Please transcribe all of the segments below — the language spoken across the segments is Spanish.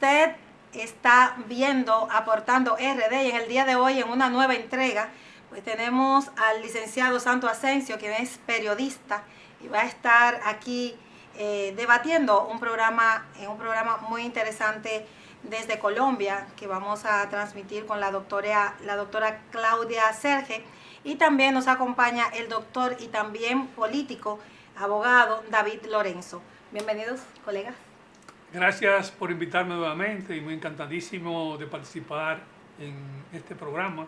Usted está viendo Aportando RD y en el día de hoy, en una nueva entrega, pues tenemos al licenciado Santo Asensio, quien es periodista y va a estar aquí debatiendo un programa muy interesante desde Colombia que vamos a transmitir con la doctora Claudia Serge, y también nos acompaña el doctor y también político, abogado David Lorenzo. Bienvenidos, colegas. Gracias por invitarme nuevamente y muy encantadísimo de participar en este programa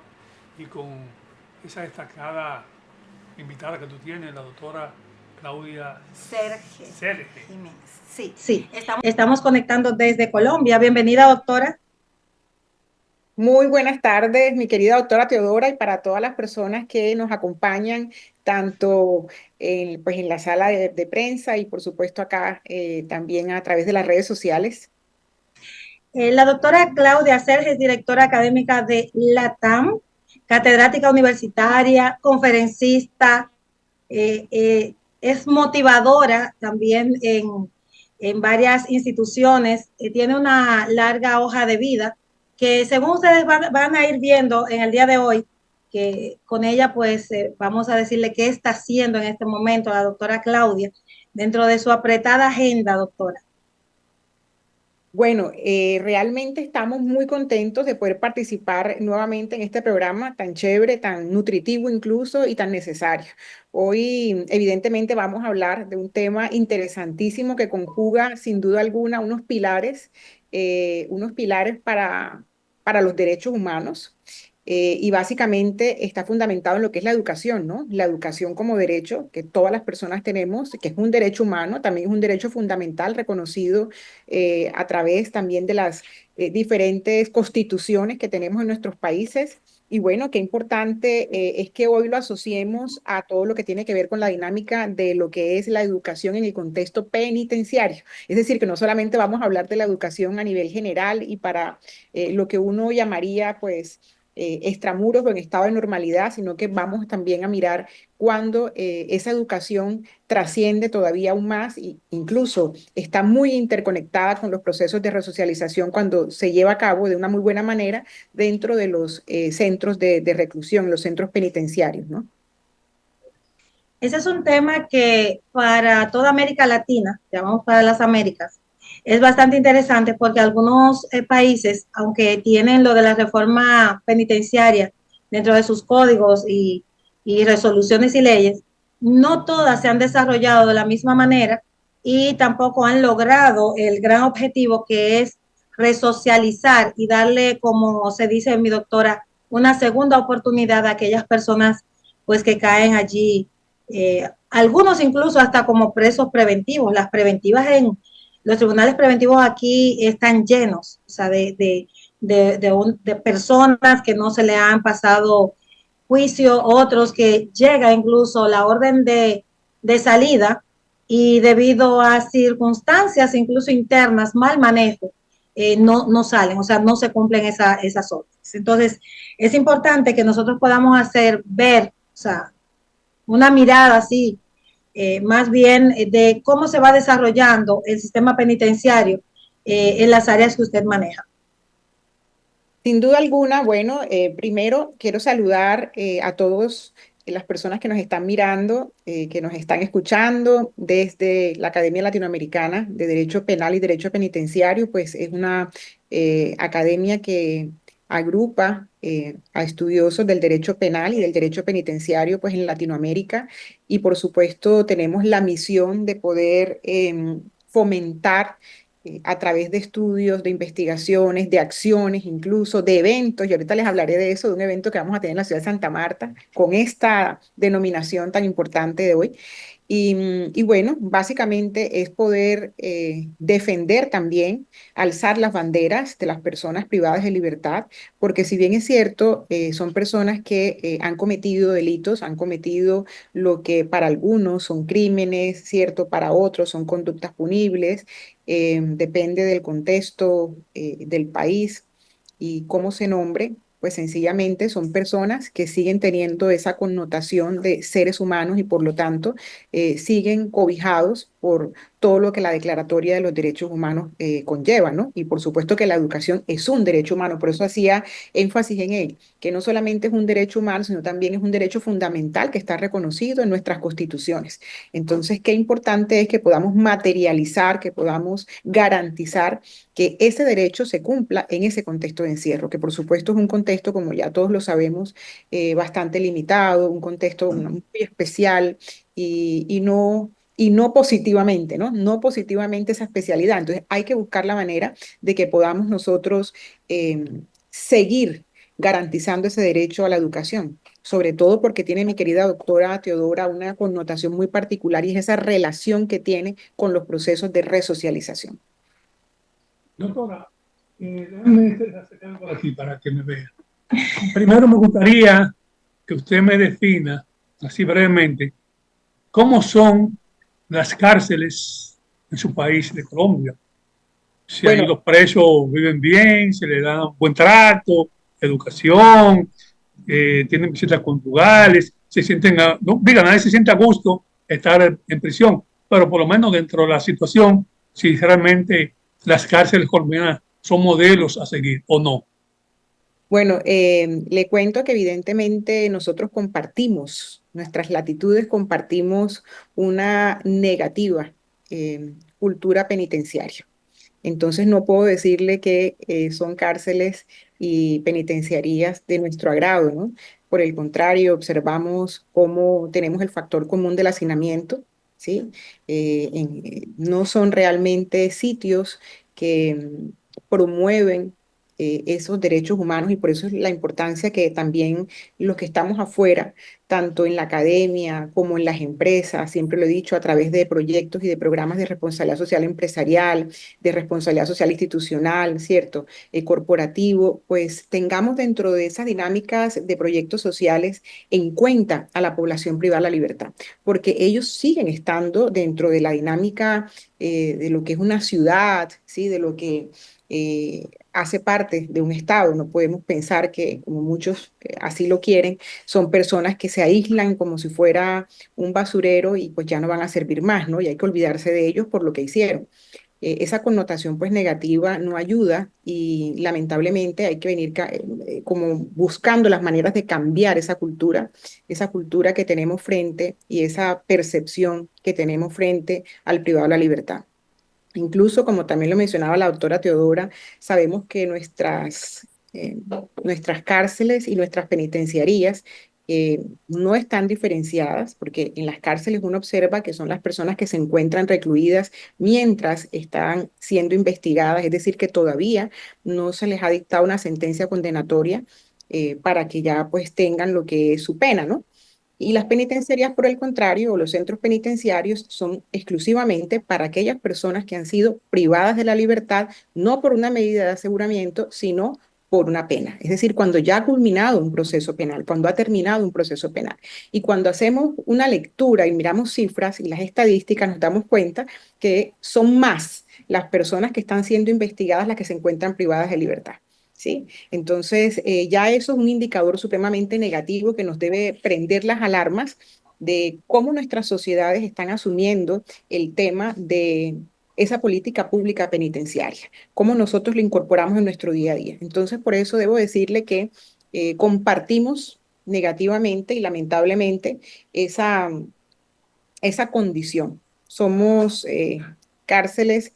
y con esa destacada invitada que tú tienes, la doctora Claudia Serge Serge. Jiménez. Sí, estamos conectando desde Colombia. Bienvenida, doctora. Muy buenas tardes, mi querida doctora Teodora, y para todas las personas que nos acompañan, tanto pues en la sala de prensa y por supuesto acá también a través de las redes sociales. La doctora Claudia Serge es directora académica de LATAM, catedrática universitaria, conferencista, es motivadora también en varias instituciones, tiene una larga hoja de vida que según ustedes van a ir viendo en el día de hoy, que con ella pues vamos a decirle qué está haciendo en este momento la doctora Claudia dentro de su apretada agenda, doctora. Bueno, realmente estamos muy contentos de poder participar nuevamente en este programa tan chévere, tan nutritivo incluso y tan necesario. Hoy, evidentemente, vamos a hablar de un tema interesantísimo que conjuga sin duda alguna unos pilares para los derechos humanos. Y básicamente está fundamentado en lo que es la educación, ¿no? La educación como derecho que todas las personas tenemos, que es un derecho humano, también es un derecho fundamental reconocido a través también de las diferentes constituciones que tenemos en nuestros países. Y bueno, qué importante es que hoy lo asociemos a todo lo que tiene que ver con la dinámica de lo que es la educación en el contexto penitenciario. Es decir, que no solamente vamos a hablar de la educación a nivel general y para lo que uno llamaría, pues, extramuros o en estado de normalidad, sino que vamos también a mirar cuando esa educación trasciende todavía aún más e incluso está muy interconectada con los procesos de resocialización cuando se lleva a cabo de una muy buena manera dentro de los centros de reclusión, los centros penitenciarios, ¿no? Ese es un tema que para toda América Latina, llamamos para las Américas, es bastante interesante porque algunos países, aunque tienen lo de la reforma penitenciaria dentro de sus códigos y resoluciones y leyes, no todas se han desarrollado de la misma manera y tampoco han logrado el gran objetivo que es resocializar y darle, como se dice mi doctora, una segunda oportunidad a aquellas personas pues que caen allí, algunos incluso hasta como presos preventivos. Las preventivas en los tribunales preventivos aquí están llenos, o sea, de personas que no se le han pasado juicio, otros que llega incluso la orden de salida y debido a circunstancias incluso internas, mal manejo, no salen, o sea, no se cumplen esas órdenes. Entonces, es importante que nosotros podamos ver, o sea, una mirada así, más bien de cómo se va desarrollando el sistema penitenciario en las áreas que usted maneja. Sin duda alguna, bueno, primero quiero saludar a todos las personas que nos están mirando, que nos están escuchando desde la Academia Latinoamericana de Derecho Penal y Derecho Penitenciario, pues es una academia que agrupa a estudiosos del derecho penal y del derecho penitenciario pues en Latinoamérica, y por supuesto tenemos la misión de poder fomentar a través de estudios, de investigaciones, de acciones, incluso de eventos, y ahorita les hablaré de eso, de un evento que vamos a tener en la ciudad de Santa Marta, con esta denominación tan importante de hoy. Y bueno, básicamente es poder defender también, alzar las banderas de las personas privadas de libertad, porque si bien es cierto, son personas que han cometido delitos, han cometido lo que para algunos son crímenes, ¿cierto? Para otros son conductas punibles, depende del contexto del país y cómo se nombre, pues sencillamente son personas que siguen teniendo esa connotación de seres humanos y por lo tanto siguen cobijados por todo lo que la Declaratoria de los Derechos Humanos conlleva, ¿no? Y por supuesto que la educación es un derecho humano, por eso hacía énfasis en él, que no solamente es un derecho humano, sino también es un derecho fundamental que está reconocido en nuestras constituciones. Entonces, qué importante es que podamos materializar, que podamos garantizar que ese derecho se cumpla en ese contexto de encierro, que por supuesto es un contexto, como ya todos lo sabemos, bastante limitado, un contexto muy especial y no positivamente, ¿no? No positivamente esa especialidad. Entonces hay que buscar la manera de que podamos nosotros seguir garantizando ese derecho a la educación, sobre todo porque tiene mi querida doctora Teodora una connotación muy particular y es esa relación que tiene con los procesos de resocialización. Doctora, déjame acercarme por aquí para que me vea. Primero me gustaría que usted me defina, así brevemente, cómo son las cárceles en su país de Colombia. Si ahí Bueno, los presos viven bien, se les da buen trato, educación, tienen visitas conyugales, se sienten, no, diga, nadie se siente a gusto estar en prisión, pero por lo menos dentro de la situación, si realmente las cárceles colombianas son modelos a seguir o no. Bueno, le cuento que evidentemente nosotros compartimos nuestras latitudes, compartimos una negativa cultura penitenciaria. Entonces no puedo decirle que son cárceles y penitenciarías de nuestro agrado, ¿no? Por el contrario, observamos cómo tenemos el factor común del hacinamiento, ¿sí? No son realmente sitios que promueven esos derechos humanos y por eso es la importancia que también los que estamos afuera, tanto en la academia como en las empresas, siempre lo he dicho, a través de proyectos y de programas de responsabilidad social empresarial, de responsabilidad social institucional, ¿cierto? Corporativo, pues tengamos dentro de esas dinámicas de proyectos sociales en cuenta a la población privada de la libertad, porque ellos siguen estando dentro de la dinámica de lo que es una ciudad, ¿sí? De lo que hace parte de un Estado. No podemos pensar que, como muchos así lo quieren, son personas que se aíslan como si fuera un basurero y pues ya no van a servir más, ¿no? Y hay que olvidarse de ellos por lo que hicieron. Esa connotación pues negativa no ayuda y lamentablemente hay que venir como buscando las maneras de cambiar esa cultura que tenemos frente y esa percepción que tenemos frente al privado de la libertad. Incluso, como también lo mencionaba la doctora Teodora, sabemos que nuestras cárceles y nuestras penitenciarías no están diferenciadas, porque en las cárceles uno observa que son las personas que se encuentran recluidas mientras están siendo investigadas, es decir, que todavía no se les ha dictado una sentencia condenatoria para que ya pues tengan lo que es su pena, ¿no? Y las penitenciarías, por el contrario, o los centros penitenciarios son exclusivamente para aquellas personas que han sido privadas de la libertad, no por una medida de aseguramiento, sino por una pena. Es decir, cuando ya ha culminado un proceso penal, cuando ha terminado un proceso penal. Y cuando hacemos una lectura y miramos cifras y las estadísticas, nos damos cuenta que son más las personas que están siendo investigadas las que se encuentran privadas de libertad. ¿Sí? Entonces, ya eso es un indicador supremamente negativo que nos debe prender las alarmas de cómo nuestras sociedades están asumiendo el tema de esa política pública penitenciaria, cómo nosotros lo incorporamos en nuestro día a día. Entonces, por eso debo decirle que compartimos negativamente y lamentablemente esa, esa condición. Somos cárceles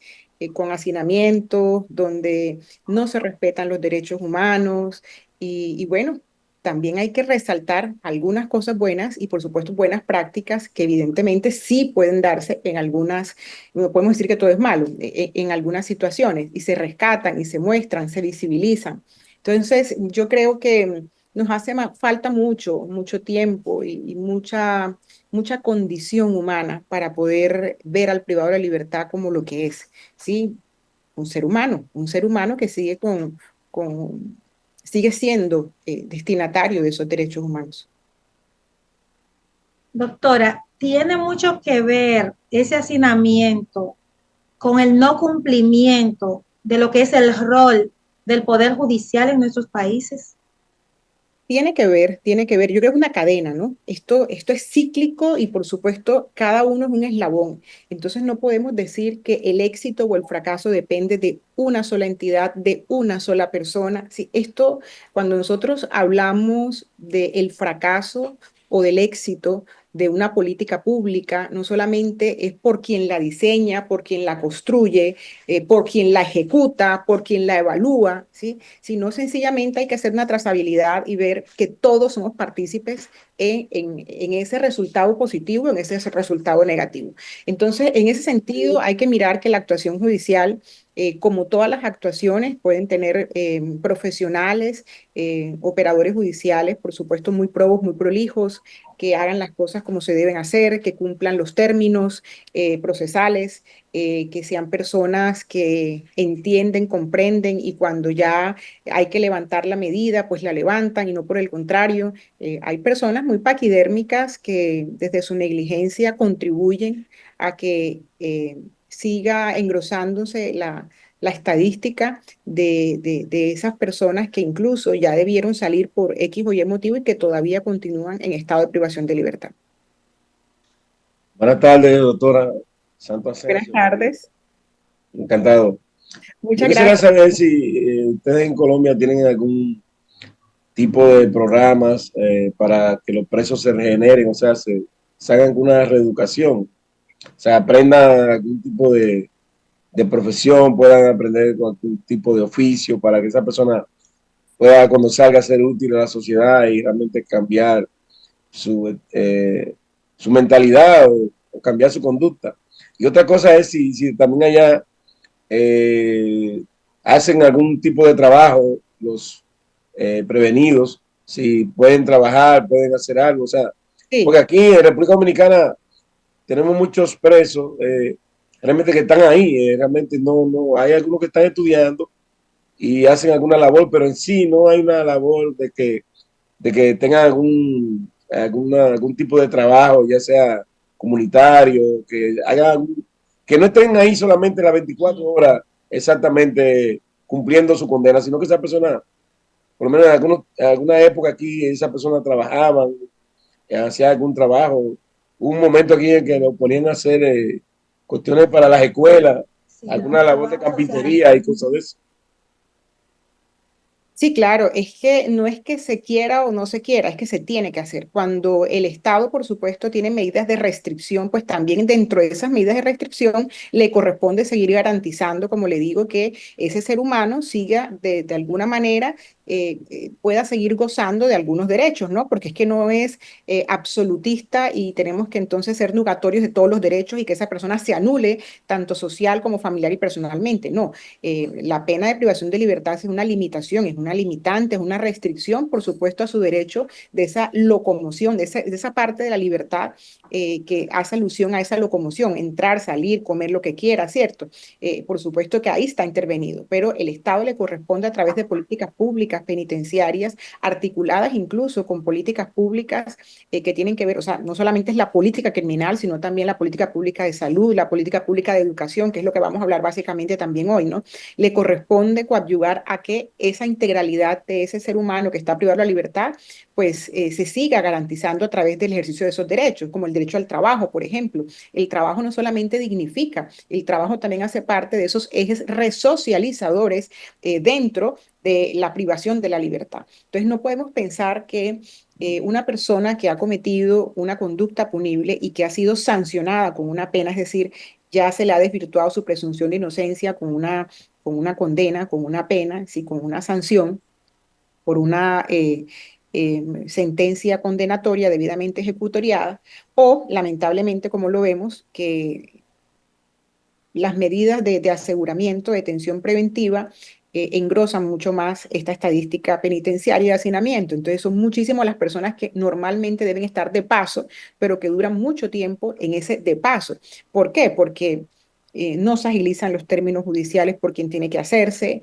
con hacinamientos, donde no se respetan los derechos humanos y bueno, también hay que resaltar algunas cosas buenas y por supuesto buenas prácticas que evidentemente sí pueden darse en algunas, no podemos decir que todo es malo, en algunas situaciones y se rescatan y se muestran, se visibilizan. Entonces, yo creo que nos hace falta mucho, mucho tiempo y mucha condición humana para poder ver al privado de la libertad como lo que es, ¿sí? Un ser humano que con, sigue siendo destinatario de esos derechos humanos. Doctora, ¿tiene mucho que ver ese hacinamiento con el no cumplimiento de lo que es el rol del Poder Judicial en nuestros países? Tiene que ver. Yo creo que es una cadena, ¿no? Esto es cíclico y por supuesto cada uno es un eslabón. Entonces no podemos decir que el éxito o el fracaso depende de una sola entidad, de una sola persona. Sí, esto, cuando nosotros hablamos del fracaso o del éxito de una política pública, no solamente es por quien la diseña, por quien la construye, por quien la ejecuta, por quien la evalúa, ¿sí? Sino sencillamente hay que hacer una trazabilidad y ver que todos somos partícipes en ese resultado positivo, en ese resultado negativo. Entonces, en ese sentido, hay que mirar que la actuación judicial, como todas las actuaciones, pueden tener profesionales, operadores judiciales, por supuesto, muy probos, muy prolijos, que hagan las cosas como se deben hacer, que cumplan los términos procesales, que sean personas que entienden, comprenden y cuando ya hay que levantar la medida, pues la levantan y no por el contrario. Hay personas muy paquidérmicas que desde su negligencia contribuyen a que siga engrosándose la estadística de esas personas que incluso ya debieron salir por X o Y motivo y que todavía continúan en estado de privación de libertad. Buenas tardes, doctora Santo Buenas Asensio. tardes. Encantado. Yo Muchas quisiera gracias. saber si ustedes en Colombia tienen algún tipo de programas para que los presos se regeneren, o sea, se hagan una reeducación, o sea, aprendan algún tipo de profesión, puedan aprender algún tipo de oficio para que esa persona pueda cuando salga ser útil a la sociedad y realmente cambiar su mentalidad o cambiar su conducta. Y otra cosa es si también allá eh, hacen algún tipo de trabajo, los prevenidos, si pueden trabajar, pueden hacer algo, o sea, porque Sí. aquí en República Dominicana tenemos muchos presos, realmente que están ahí, realmente no, hay algunos que están estudiando y hacen alguna labor, pero en sí no hay una labor de que tengan algún tipo de trabajo, ya sea comunitario, que no estén ahí solamente las 24 horas exactamente cumpliendo su condena, sino que esa persona, por lo menos en alguna época aquí, esa persona trabajaba, hacía algún trabajo. Hubo un momento aquí en que lo ponían a hacer cuestiones para las escuelas, Sí, alguna labor de trabajo social. carpintería y cosas de eso. Sí, claro, es que no es que se quiera o no se quiera, es que se tiene que hacer. Cuando el Estado, por supuesto, tiene medidas de restricción, pues también dentro de esas medidas de restricción le corresponde seguir garantizando, como le digo, que ese ser humano siga de alguna manera, pueda seguir gozando de algunos derechos, ¿no? Porque es que no es absolutista y tenemos que entonces ser nugatorios de todos los derechos y que esa persona se anule tanto social como familiar y personalmente. No, la pena de privación de libertad es una limitación, es una limitante, es una restricción, por supuesto, a su derecho de esa locomoción, de esa parte de la libertad que hace alusión a esa locomoción, entrar, salir, comer lo que quiera, ¿cierto? Por supuesto que ahí está intervenido, pero el Estado le corresponde a través de políticas públicas penitenciarias, articuladas incluso con políticas públicas que tienen que ver, o sea, no solamente es la política criminal, sino también la política pública de salud, la política pública de educación, que es lo que vamos a hablar básicamente también hoy, ¿no? Le corresponde coadyuvar a que esa integralidad de ese ser humano que está privado de la libertad, pues se siga garantizando a través del ejercicio de esos derechos, como el derecho al trabajo, por ejemplo. El trabajo no solamente dignifica, el trabajo también hace parte de esos ejes resocializadores dentro de la privación de la libertad. Entonces no podemos pensar que una persona que ha cometido una conducta punible y que ha sido sancionada con una pena, es decir, ya se le ha desvirtuado su presunción de inocencia con una condena, con una pena, ¿sí? Con una sanción por una sentencia condenatoria debidamente ejecutoriada, o lamentablemente, como lo vemos, que las medidas de aseguramiento, de detención preventiva, engrosan mucho más esta estadística penitenciaria y de hacinamiento. Entonces son muchísimas las personas que normalmente deben estar de paso, pero que duran mucho tiempo en ese de paso. ¿Por qué? Porque no se agilizan los términos judiciales por quien tiene que hacerse,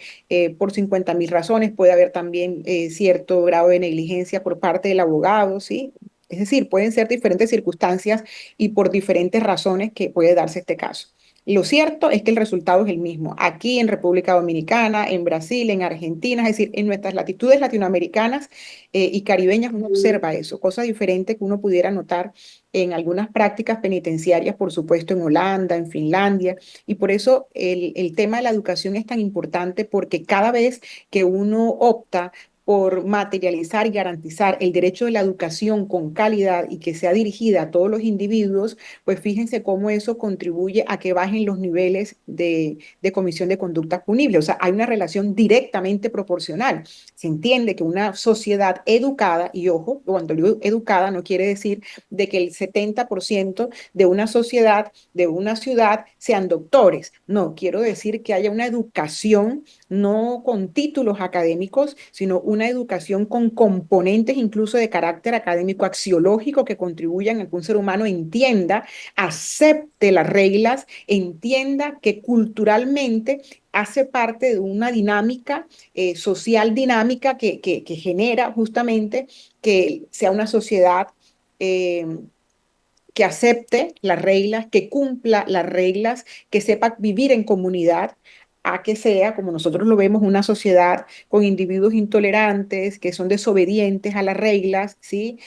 por 50.000 razones, puede haber también cierto grado de negligencia por parte del abogado, ¿sí? Es decir, pueden ser diferentes circunstancias y por diferentes razones que puede darse este caso. Lo cierto es que el resultado es el mismo. Aquí en República Dominicana, en Brasil, en Argentina, es decir, en nuestras latitudes latinoamericanas y caribeñas, uno observa eso, cosa diferente que uno pudiera notar en algunas prácticas penitenciarias, por supuesto, en Holanda, en Finlandia, y por eso el tema de la educación es tan importante porque cada vez que uno opta por materializar y garantizar el derecho de la educación con calidad y que sea dirigida a todos los individuos, pues fíjense cómo eso contribuye a que bajen los niveles de comisión de conductas punibles. O sea, hay una relación directamente proporcional. Se entiende que una sociedad educada, y ojo, cuando digo educada no quiere decir de que el 70% de una sociedad, de una ciudad, sean doctores. No, quiero decir que haya una educación no con títulos académicos, sino una educación con componentes incluso de carácter académico axiológico que contribuyan a que un ser humano entienda, acepte las reglas, entienda que culturalmente hace parte de una dinámica social dinámica que genera justamente que sea una sociedad eh, que acepte las reglas, que cumpla las reglas, que sepa vivir en comunidad, a que sea, como nosotros lo vemos, una sociedad con individuos intolerantes, que son desobedientes a las reglas, ¿sí?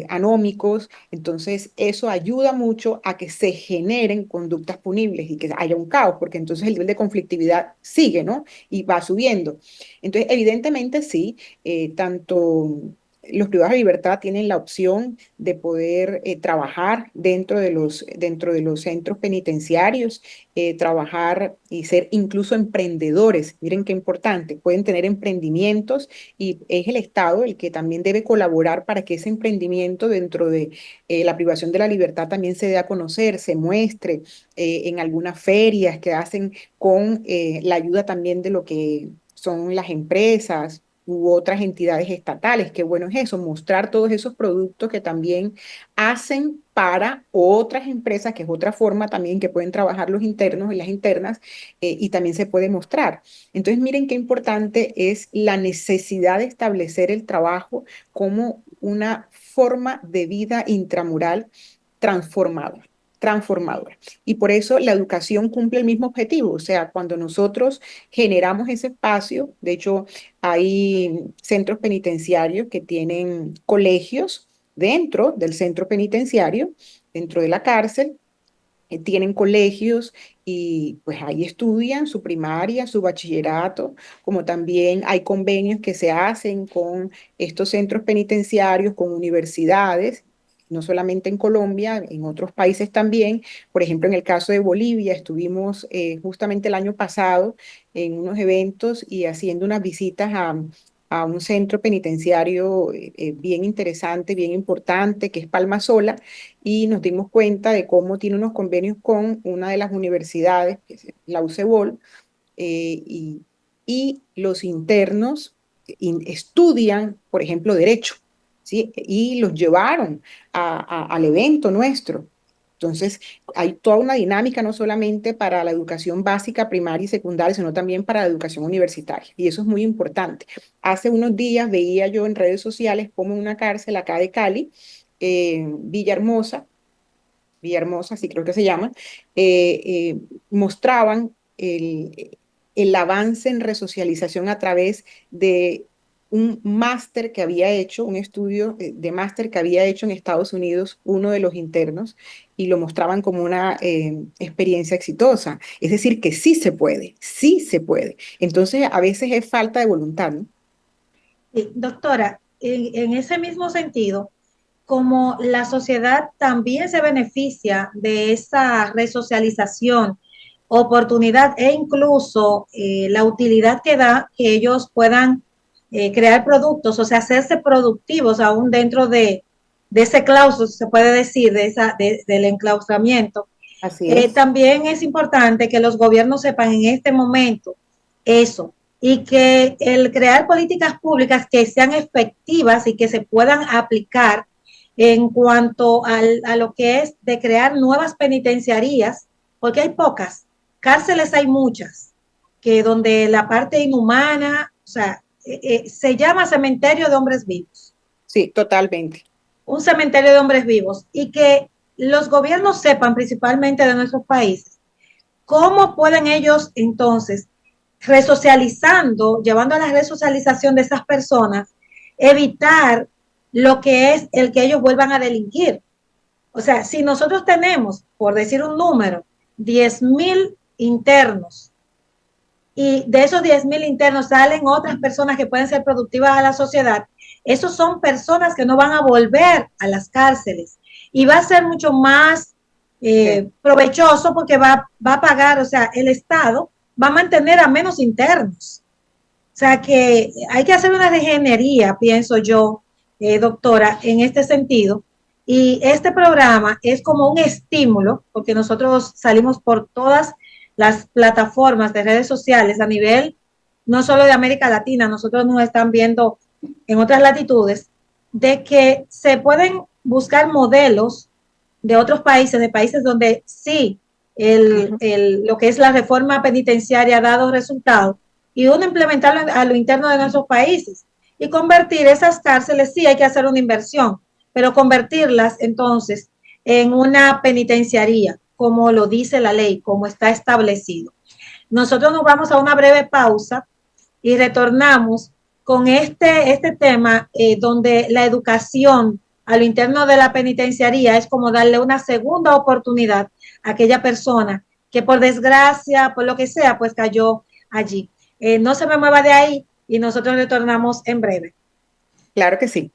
Anómicos. Entonces, eso ayuda mucho a que se generen conductas punibles y que haya un caos, porque entonces el nivel de conflictividad sigue, ¿no? Y va subiendo. Entonces, evidentemente, sí, tanto los privados de libertad tienen la opción de poder trabajar dentro de los centros penitenciarios, trabajar y ser incluso emprendedores. Miren qué importante, pueden tener emprendimientos y es el Estado el que también debe colaborar para que ese emprendimiento dentro de la privación de la libertad también se dé a conocer, se muestre en algunas ferias que hacen con la ayuda también de lo que son las empresas u otras entidades estatales. Qué bueno es eso, mostrar todos esos productos que también hacen para otras empresas, que es otra forma también que pueden trabajar los internos y las internas, y también se puede mostrar. Entonces, miren qué importante es la necesidad de establecer el trabajo como una forma de vida intramural transformadora. Transformadora. Y por eso la educación cumple el mismo objetivo. O sea, cuando nosotros generamos ese espacio, de hecho, hay centros penitenciarios que tienen colegios dentro del centro penitenciario, dentro de la cárcel, tienen colegios y pues ahí estudian su primaria, su bachillerato, como también hay convenios que se hacen con estos centros penitenciarios, con universidades, no solamente en Colombia, en otros países también. Por ejemplo, en el caso de Bolivia, estuvimos justamente el año pasado en unos eventos y haciendo unas visitas a un centro penitenciario bien interesante, bien importante, que es Palma Sola, y nos dimos cuenta de cómo tiene unos convenios con una de las universidades, que es la UCEBOL, eh, y, y los internos estudian, por ejemplo, derecho, ¿sí? Y los llevaron al evento nuestro. Entonces, hay toda una dinámica no solamente para la educación básica, primaria y secundaria, sino también para la educación universitaria. Y eso es muy importante. Hace unos días veía yo en redes sociales como en una cárcel acá de Cali, Villahermosa, Villahermosa, sí creo que se llama, mostraban el avance en resocialización a través de un máster que había hecho, un estudio de máster que había hecho en Estados Unidos uno de los internos y lo mostraban como una experiencia exitosa. Es decir, que sí se puede, sí se puede. Entonces, a veces es falta de voluntad, ¿no? Doctora, en ese mismo sentido, como la sociedad también se beneficia de esa resocialización, oportunidad e incluso la utilidad que da que ellos puedan crear productos, o sea, hacerse productivos aún dentro de ese claustro, se puede decir, del enclaustramiento. Así es. También es importante que los gobiernos sepan en este momento eso y que el crear políticas públicas que sean efectivas y que se puedan aplicar en cuanto a lo que es de crear nuevas penitenciarías, porque hay pocas, cárceles hay muchas, que donde la parte inhumana, o sea, se llama cementerio de hombres vivos, Sí, totalmente. un cementerio de hombres vivos, y que los gobiernos sepan, principalmente de nuestros países, ¿Cómo pueden ellos entonces, resocializando, llevando a la resocialización de esas personas, evitar lo que es el que ellos vuelvan a delinquir? O sea, si nosotros tenemos, por decir un número, 10,000 internos, y de esos 10,000 internos salen otras personas que pueden ser productivas a la sociedad, esos son personas que no van a volver a las cárceles y va a ser mucho más provechoso porque va a pagar, o sea, el Estado va a mantener a menos internos. O sea que hay que hacer una regenería, pienso yo, doctora, en este sentido. Y este programa es como un estímulo, porque nosotros salimos por todas las plataformas de redes sociales a nivel no solo de América Latina, nosotros nos están viendo en otras latitudes, de que se pueden buscar modelos de otros países, de países donde sí lo que es la reforma penitenciaria ha dado resultados, y uno implementarlo a lo interno de nuestros países y convertir esas cárceles, sí hay que hacer una inversión, pero convertirlas entonces en una penitenciaría, como lo dice la ley, como está establecido. Nosotros nos vamos a una breve pausa y retornamos con este tema donde la educación a lo interno de la penitenciaría es como darle una segunda oportunidad a aquella persona que por desgracia, por lo que sea, pues cayó allí. No se me mueva de ahí y nosotros retornamos en breve. Claro que sí.